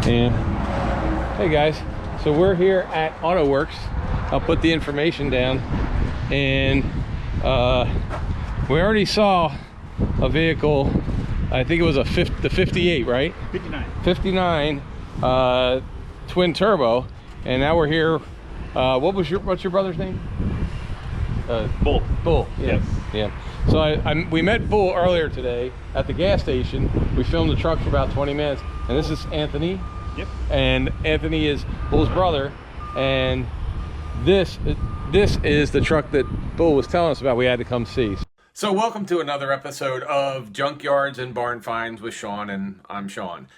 And hey guys, so we're here at AutoWorX. I'll put the information down, and we already saw a vehicle. I think it was the 58, right? 59 twin turbo, and now we're here. What's your brother's name? Bull. Yes. Yeah. So we met Bull earlier today at the gas station. We filmed the truck for about 20 minutes, and this is Anthony. Yep. And Anthony is Bull's brother, and this is the truck that Bull was telling us about. We had to come see. So welcome to another episode of Junkyards and Barn Finds with Sean, and I'm Sean.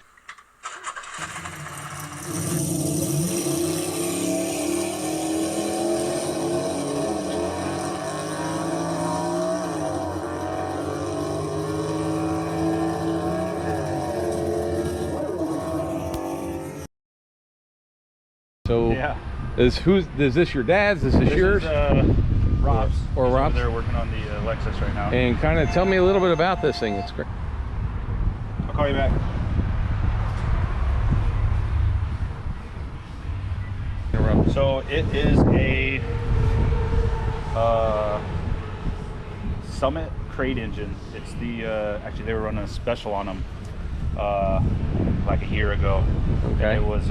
So yeah. Is this your dad's? This yours? Rob's. Or Rob's? They're working on the Lexus right now. And kind of tell me a little bit about this thing. It's great. I'll call you back. So it is a Summit crate engine. It's the actually they were running a special on them like a year ago. Okay. And it was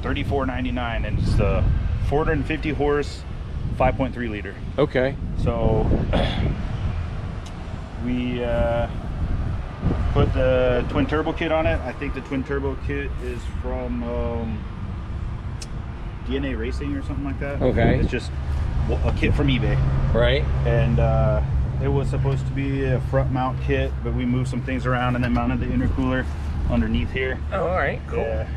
$34.99, and it's the 450 horse 5.3 liter. Okay. So we put the twin turbo kit on it. I think the twin turbo kit is from DNA Racing or something like that. Okay. It's just a kit from eBay. Right. And it was supposed to be a front mount kit, but we moved some things around and then mounted the intercooler underneath here. Oh, all right, cool. Yeah.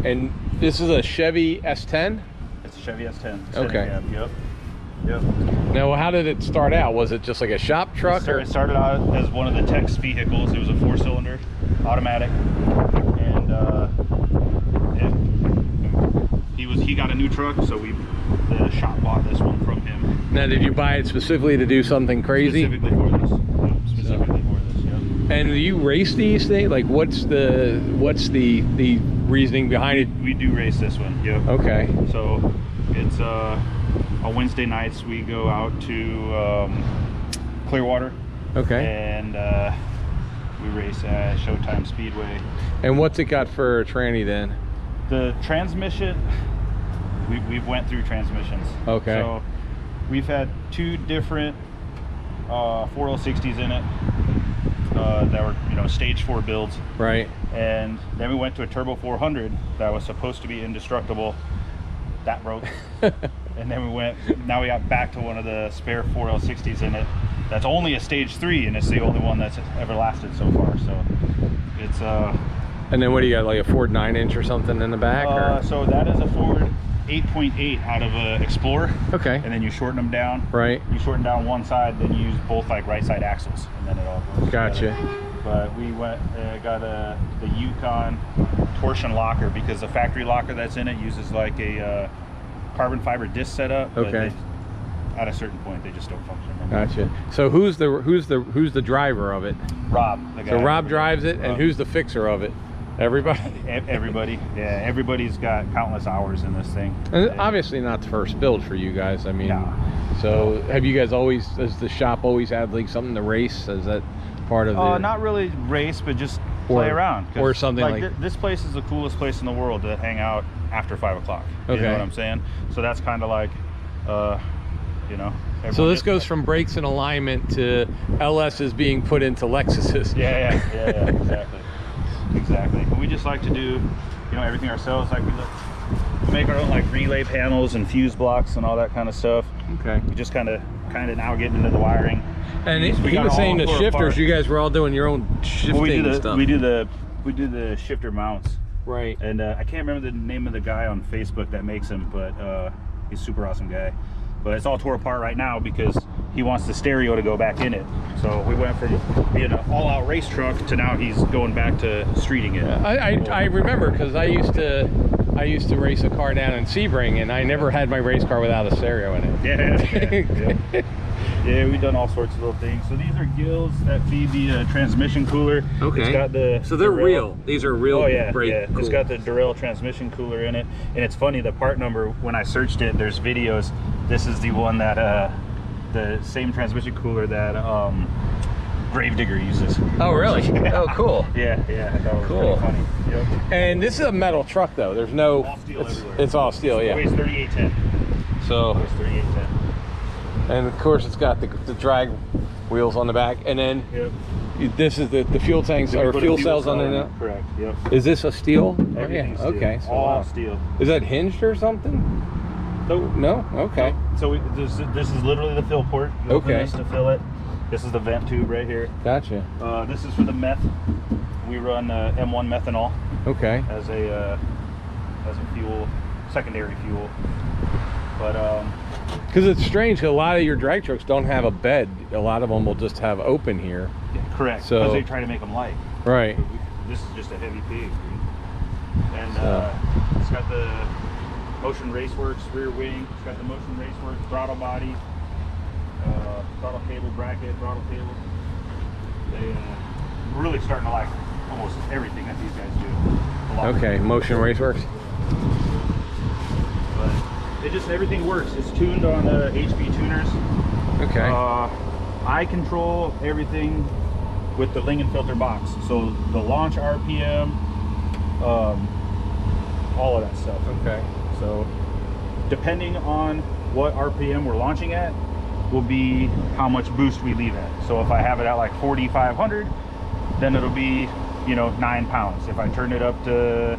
And this is a Chevy S10? It's a Chevy S10. Okay. Yep. Now, how did it start out? Was it just like a shop truck? It started out as one of the tech's vehicles. It was a 4-cylinder automatic, and he got a new truck, so the shop bought this one from him. Now, did you buy it specifically to do something crazy? Specifically for this. Yep, specifically for this. Yep. And do you race these things? Like, what's the reasoning behind it? We do race this one. Yep. Okay. So it's on Wednesday nights we go out to Clearwater. Okay. And we race at Showtime Speedway. And what's it got for a tranny then? The transmission, we've went through transmissions. Okay. So we've had two different 4L60s in it that were, stage 4 builds. Right. And then we went to a Turbo 400 that was supposed to be indestructible. That broke. And then now we got back to one of the spare 4L60s in it that's only a stage 3, and it's the only one that's ever lasted so far. So it's and then what do you got, like a Ford 9-inch or something in the back? So that is a Ford 8.8 out of a Explorer. Okay. And then you shorten them down. Right. You shorten down one side, then you use both like right side axles, and then it all goes Gotcha. together. But we got the Yukon torsion locker, because the factory locker that's in it uses like a carbon fiber disc setup. Okay. But at a certain point, they just don't function anymore. Gotcha. So who's the driver of it? Rob. The guy. So Rob drives it, and who's the fixer of it? Everybody? Everybody. Yeah, everybody's got countless hours in this thing. And obviously not the first build for you guys. I mean, no. So have you guys has the shop always had like something to race? Is that part of the... not really race, but just play around. Or something like... This place is the coolest place in the world to hang out after 5 o'clock. Okay. You know what I'm saying? So that's kind of like, So this goes from brakes and alignment to LS's being put into Lexuses. Yeah, exactly. We just like to do, everything ourselves. Like we make our own like relay panels and fuse blocks and all that kind of stuff. Okay. We just kind of now getting into the wiring. And he was saying the shifters, you guys were all doing your own shifting stuff. We do the shifter mounts. Right. And I can't remember the name of the guy on Facebook that makes them, but he's a super awesome guy. But it's all tore apart right now because he wants the stereo to go back in it. So we went from being an all-out race truck to now he's going back to streeting it. I remember, because I used to race a car down in Sebring, and I never had my race car without a stereo in it. Yeah. Yeah, we've done all sorts of little things. So these are gills that feed the transmission cooler. Okay. It's got the so they're Durrell. real. These are real. Oh yeah, brake yeah. cool. It's got the Durrell transmission cooler in it, and it's funny. The part number, when I searched it, there's videos. This is the one that the same transmission cooler that Gravedigger uses. Oh really? Oh cool. Yeah, I thought it was Cool. pretty funny. Yep. And this is a metal truck though. There's no. All steel everywhere. It's all steel. It Yeah. weighs 3810. So. It weighs 3810. And of course, it's got the drag wheels on the back, and then this is the fuel tanks So we or put a fuel cells on there now. Correct. Yep. Is this a steel? Everything's Oh, yeah. steel. Okay. So All wow. steel. Is that hinged or something? Nope. No. Okay. So this is literally the fill port. You open Okay. this to fill it. This is the vent tube right here. Gotcha. This is for the meth. We run M1 methanol Okay. as a fuel, secondary fuel. But Because it's strange. 'Cause a lot of your drag trucks don't have a bed. A lot of them will just have open here. correct. So- Because they try to make them light. Right. This is just a heavy pig. And So- it's got the Motion RaceWorks rear wing. It's got the Motion RaceWorks throttle body, throttle cable bracket, throttle cable. We're really starting to like almost everything that these guys do. A lot. Okay. Motion RaceWorks. But everything works. It's tuned on HP tuners. Okay. I control everything with the Ling & Filter box. So the launch RPM, all of that stuff. Okay. So depending on what RPM we're launching at will be how much boost we leave at. So if I have it at like 4,500, then it'll be, 9 pounds. If I turn it up to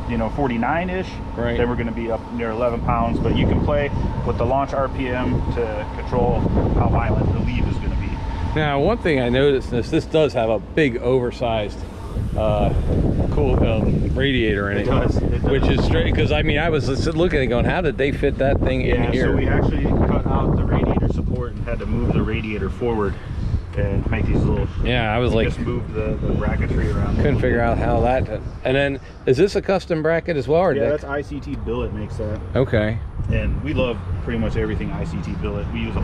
49-ish, Right. then we're going to be up near 11 pounds. But you can play with the launch RPM to control how violent the leave is going to be. Now, one thing I noticed this does have a big oversized cool radiator in it. It does. Which is straight, because I mean I was just looking and going, how did they fit that thing in here? So we actually cut out the radiator support and had to move the radiator forward and make these little. Yeah, I was like, just moved the bracketry around. couldn't figure out how that. And then, is this a custom bracket as well? Or Yeah, that's ICT Billet makes that. Okay. And we love pretty much everything ICT Billet. We use a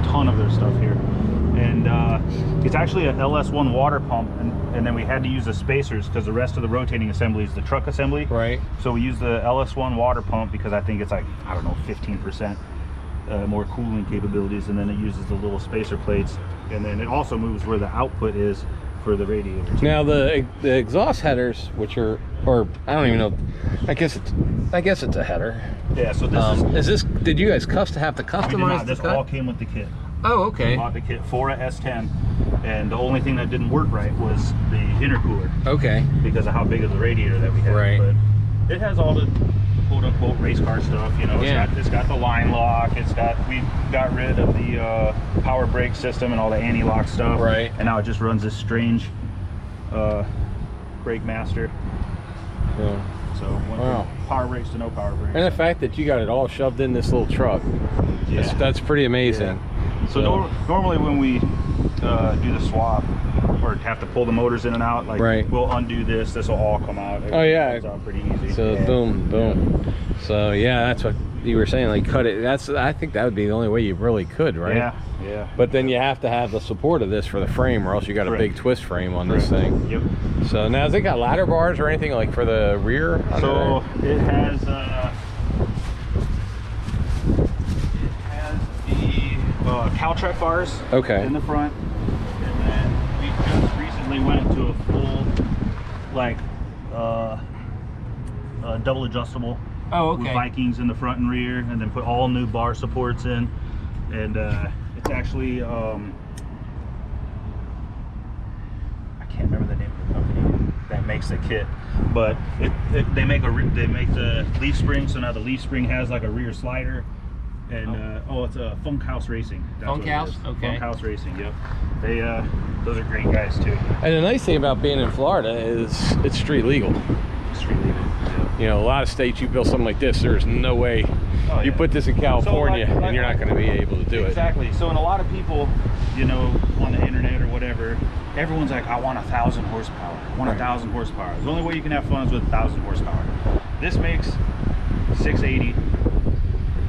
ton of their stuff here. And it's actually a LS1 water pump, and then we had to use the spacers because the rest of the rotating assembly is the truck assembly. Right. So we use the LS1 water pump because I think it's like, I don't know, 15% more cooling capabilities, and then it uses the little spacer plates, and then it also moves where the output is for the radiator. Now the exhaust headers, which are, or I don't even know, I guess it's a header. Yeah. So this is this? Did you guys have to customize? we did not. This cut? all came with the kit. Oh, okay. We bought the kit for a S10, and the only thing that didn't work right was the intercooler Okay. because of how big of the radiator that we had. Right. But it has all the quote-unquote race car stuff. Yeah. It's got the line lock. We got rid of the power brake system and all the anti-lock stuff. Right. And now it just runs this strange brake master. Yeah. So went Wow. from power brakes to no power brakes. And the fact that you got it all shoved in this little truck, Yeah. that's pretty amazing. So normally when we do the swap or have to pull the motors in and out, like Right. we'll undo this will all come out. Oh, yeah. It comes out pretty easy. So Yeah. boom. So yeah, that's what you were saying, like cut it. I think that would be the only way you really could, right? Yeah. But then you have to have the support of this for the frame, or else you got a Correct. big twist frame on this Correct. thing. Yep. So now, has it got ladder bars or anything like for the rear? So it has the Caltrek bars Okay. in the front, and then we just recently went to a full double adjustable. Oh, With Vikings in the front and rear, and then put all new bar supports in, and it's actually I can't remember the name of the company that makes the kit, but they make the leaf spring. So now the leaf spring has like a rear slider, and it's a Funk House Racing. That's Funk what it House? is. Okay. Funk House Racing. Yep. They those are great guys too. And the nice thing about being in Florida is it's street legal. Street legal. You know, a lot of states you build something like this, there's no way you put this in California and you're not going to be able to do it. Exactly. So, and a lot of people, on the internet or whatever, everyone's like, I want 1,000 horsepower. I want 1,000 horsepower. The only way you can have fun is with 1,000 horsepower. This makes 680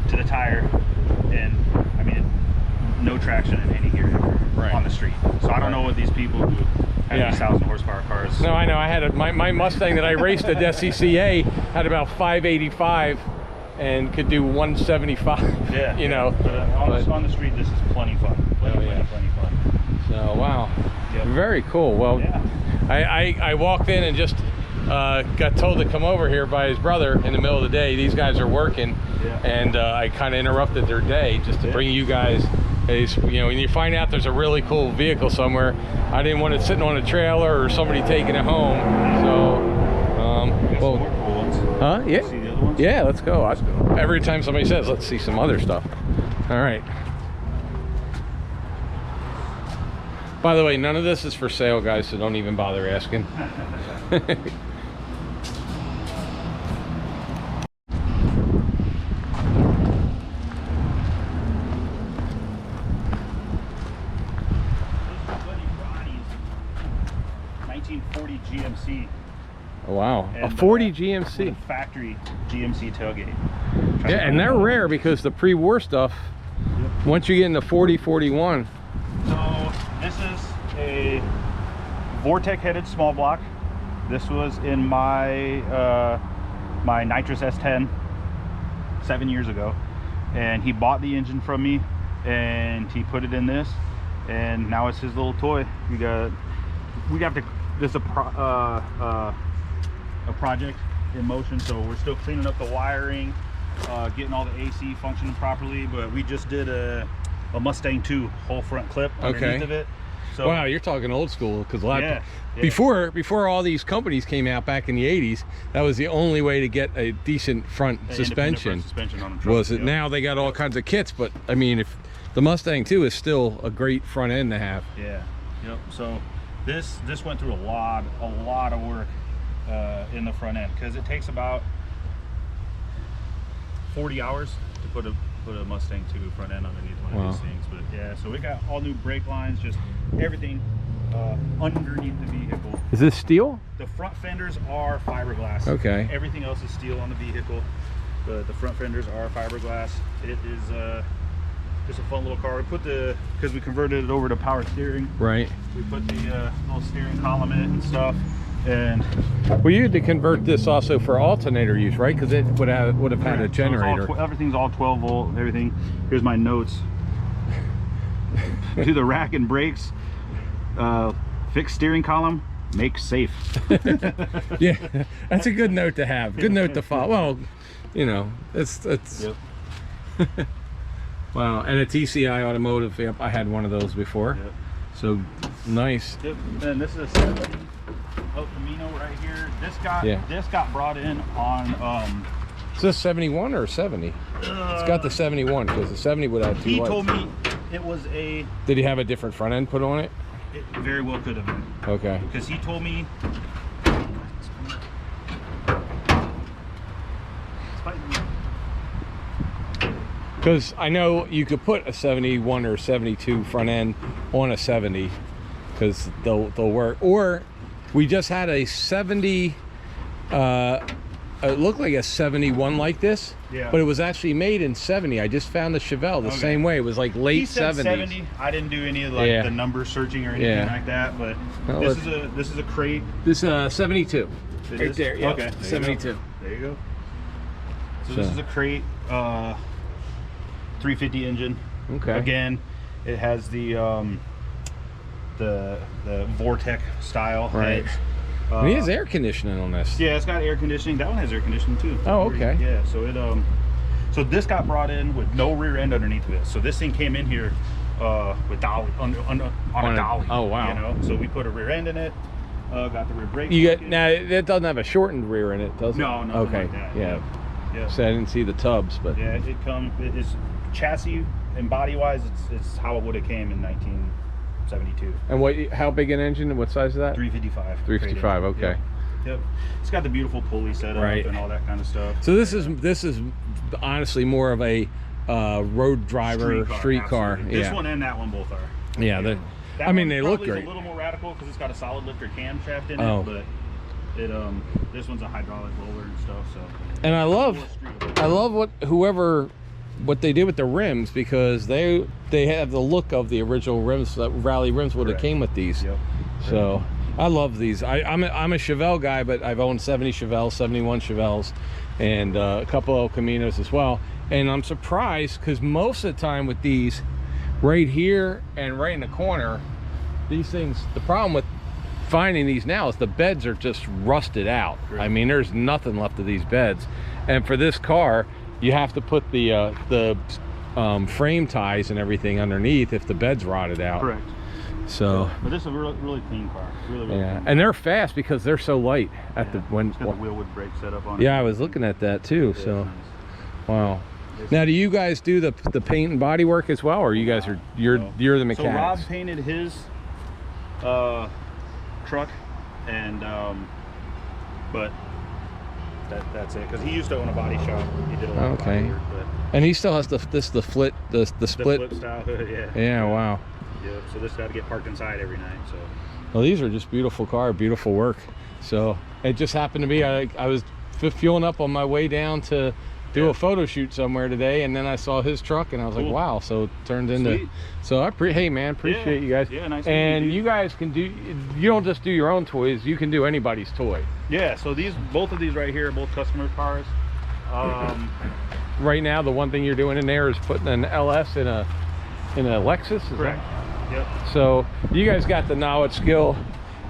to the tire, and I mean, no traction in any gear on the street. So I don't know what these people who have these 1,000 horsepower cars. No, I know. I had my Mustang that I raced at SCCA had about 585 and could do 175. Yeah. You know. But on the street, this is plenty fun. Plenty fun. So wow. Yep. Very cool. Well, I walked in and just got told to come over here by his brother in the middle of the day. These guys are working, and I kind of interrupted their day just to bring you guys. You know, when you find out there's a really cool vehicle somewhere, I didn't want it sitting on a trailer or somebody taking it home. So, well, more cool ones. huh? Yeah. See the other ones? Yeah, let's go. Every time somebody says, let's see some other stuff. All right. By the way, none of this is for sale, guys, so don't even bother asking. GMC. Oh, wow. And, a 40 GMC. Factory GMC tailgate. Yeah, and they're rare because the pre-war stuff, once you get into 40, 41. So this is a Vortec headed small block. This was in my my Nitrous S10 7 years ago, and he bought the engine from me and he put it in this, and now it's his little toy. We got to this is a project in motion, so we're still cleaning up the wiring, getting all the AC functioning properly, but we just did a Mustang 2 whole front clip underneath of it. So wow, you're talking old school, because before all these companies came out back in the 80s, that was the only way to get a decent front suspension. On the truck, was it? Now they got all kinds of kits, but I mean, if the Mustang 2 is still a great front end to have. So this went through a lot of work in the front end, because it takes about 40 hours to put a Mustang 2 front end underneath one of these things. But yeah, so we got all new brake lines, just everything underneath the vehicle. Is this steel? The front fenders are fiberglass. Okay. Everything else is steel on the vehicle. The front fenders are fiberglass. It is just a fun little car. We put because we converted it over to power steering. Right. We put the little steering column in it and stuff. And well, you had to convert this also for alternator use, right? Because it would have had a generator. So everything's all 12 volt. Everything. Here's my notes. Do the rack and brakes. Fix steering column. Make safe. Yeah, that's a good note to have. Good note to follow. Well, you know, it's. Yep. Wow, and a TCI automotive. Yep, I had one of those before. Yep. So nice. Yep. And this is a 70 Camino right here. This got brought in on. Is this 71 or 70? It's got the 71, because the 70 would have two. He told me it was a. Did he have a different front end put on it? It very well could have been. Okay. Because he told me. Because I know you could put a 71 or 72 front end on a 70, because they'll work. Or we just had a 70. It looked like a 71 like this, but it was actually made in 70. I just found the Chevelle the same way. It was like late 70s. 70. I didn't do any of the number searching or anything like that, but this is a crate. This 72. It right is? there. Yeah. Okay. 72. There you go. So this is a crate, 350 engine. Okay. Again, it has the Vortec style. Right. He has air conditioning on this. Yeah, it's got air conditioning. That one has air conditioning too. Oh, okay. Yeah, so it so this got brought in with no rear end underneath of it. So this thing came in here with dolly on a dolly. Oh wow. You know, so we put a rear end in it. Got the rear brake. You got now. It doesn't have a shortened rear in it, does it? No, okay. Like that. Yeah. Yeah. So I didn't see the tubs, but yeah, it is chassis and body wise. It's how it would have came in 1972. And what? How big an engine? And what size is that? 355. 355. Okay. Yep. It's got the beautiful pulley setup and all that kind of stuff. So this is honestly more of a road driver street car. This one and that one both are. Yeah. I mean, they look great. It's a little more radical because it's got a solid lifter camshaft in it, but this one's a hydraulic roller and stuff. So. And I love what whoever what they did with the rims, because they have the look of the original rims, that rally rims would have came with these. Yep. So I love these. I'm a Chevelle guy, but I've owned 70 Chevelles, 71 Chevelles, and a couple of Caminos as well. And I'm surprised because most of the time with these, right here and right in the corner, these things, the problem with finding these now is the beds are just rusted out. Right. I mean, there's nothing left of these beds. And for this car, you have to put the frame ties and everything underneath if the bed's rotted out. Correct. So, but this is a really clean car. Really yeah, clean. And they're fast because they're so light at the it's got the wheelwood brake setup on it. Yeah, I was looking at that too. Yeah, so, nice. Wow. Now, do you guys do the paint and body work as well, or you guys are you're the mechanics? So Rob painted his truck, and but that's it, because he used to own a body shop. He did a lot of body work, but and he still has the split flip style. Yeah. Yeah. Wow. Yeah. So this got to get parked inside every night. So. Well, these are just beautiful car, beautiful work. So it just happened to be I was fueling up on my way down to do a photo shoot somewhere today, and then I saw his truck and I was like, wow. So it turned into Sweet. So hey man, appreciate you guys. Yeah, nice. And you guys can do, you don't just do your own toys, you can do anybody's toy. Yeah, so both of these right here are both customer cars. Right now the one thing you're doing in there is putting an LS in a Lexus, is correct. Yep. So you guys got the knowledge, skill,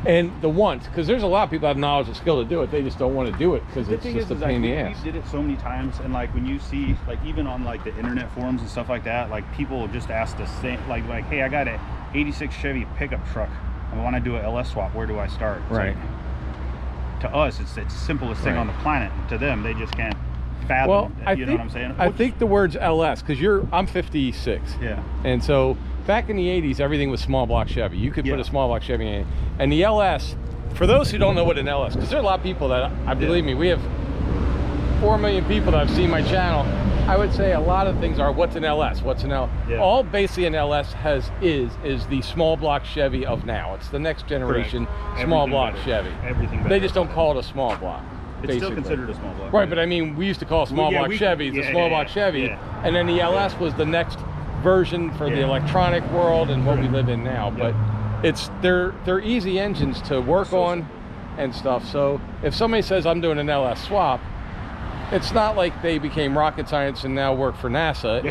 and the want, because there's a lot of people that have knowledge and skill to do it, they just don't want to do it because it's just a pain in the ass. We did it so many times, and like when you see, like even on like the internet forums and stuff like that, like people just ask the same, like hey, I got a 86 Chevy pickup truck, I want to do a LS swap, where do I start? It's right. Like, to us, it's the simplest thing on the planet. To them, they just can't fathom. Well, you know what I'm saying? I think the word's LS, because I'm 56. Yeah. And so back in the 80s, everything was small block Chevy. You could put a small block Chevy in it. And the LS, for those who don't know what an LS, because there are a lot of people that, I believe me, we have 4 million people that have seen my channel. I would say a lot of things are, what's an LS? What's an L? Yeah. All basically an LS is the small block Chevy of now. It's the next generation small block Chevy. Everything better. They just don't call it a small block. It's still considered a small block. Right, but I mean, we used to call small block Chevy the small block Chevy, and then the LS was the next version for the electronic world and what we live in now. But they're easy engines to work on and stuff. So if somebody says I'm doing an LS swap, it's not like they became rocket science and now work for NASA.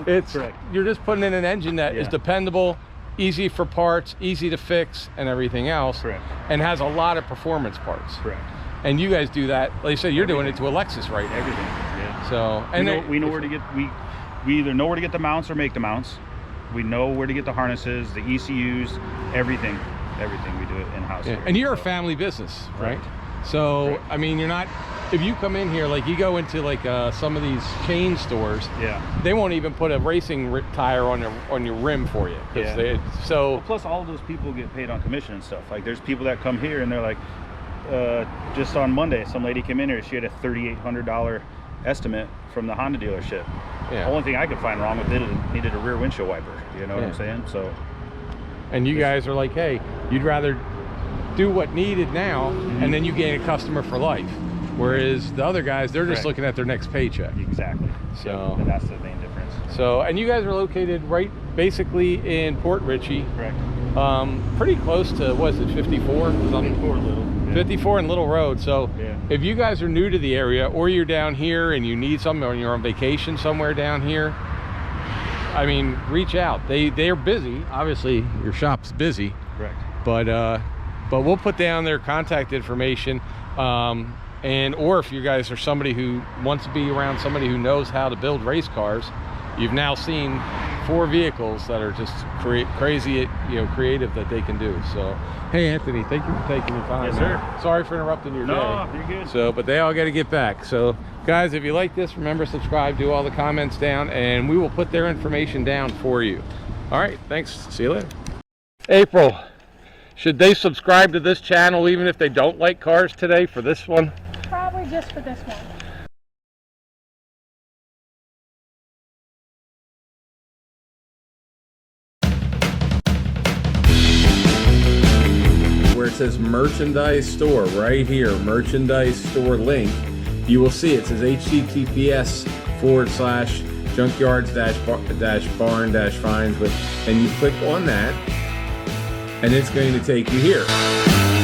It's you're just putting in an engine that is dependable, easy for parts, easy to fix, and everything else, and has a lot of performance parts. Correct. And you guys do that. Like you said, you're doing it to a Lexus, right? Everything. Yeah. So and we know where to get. We either know where to get the mounts or make the mounts. We know where to get the harnesses, the ECUs, everything. Everything we do it in house. Yeah. And you're a family business, right? So I mean, you're not. If you come in here, like you go into like some of these chain stores, they won't even put a racing tire on your rim for you. Well, plus all of those people get paid on commission and stuff. Like there's people that come here and they're like, just on Monday, some lady came in here. She had a $3,800 estimate from the Honda dealership. The only thing I could find wrong with it is it needed a rear windshield wiper. You know what I'm saying? So. And you guys are like, hey, you'd rather do what needed now, and then you gain a customer for life. Whereas the other guys, they're just looking at their next paycheck. Exactly. So that's the main difference. So, and you guys are located right basically in Port Richey. Correct. Pretty close to, what is it, 54? 54 Little. 54 and Little Road. So if you guys are new to the area, or you're down here and you need something, or you're on vacation somewhere down here, I mean, reach out. They're busy. Obviously, your shop's busy. Correct. But we'll put down their contact information. Or if you guys are somebody who wants to be around somebody who knows how to build race cars, you've now seen 4 vehicles that are just crazy, creative that they can do. So, hey Anthony, thank you for taking the time. Yes, sir. Sorry for interrupting your day. No, you're good. So, but they all got to get back. So, guys, if you like this, remember, subscribe, do all the comments down, and we will put their information down for you. All right, thanks. See you later. April, should they subscribe to this channel even if they don't like cars today for this one? Probably just for this one. Where it says merchandise store right here, merchandise store link, you will see it says https:// Junkyards barn finds with, and you click on that, and it's going to take you here.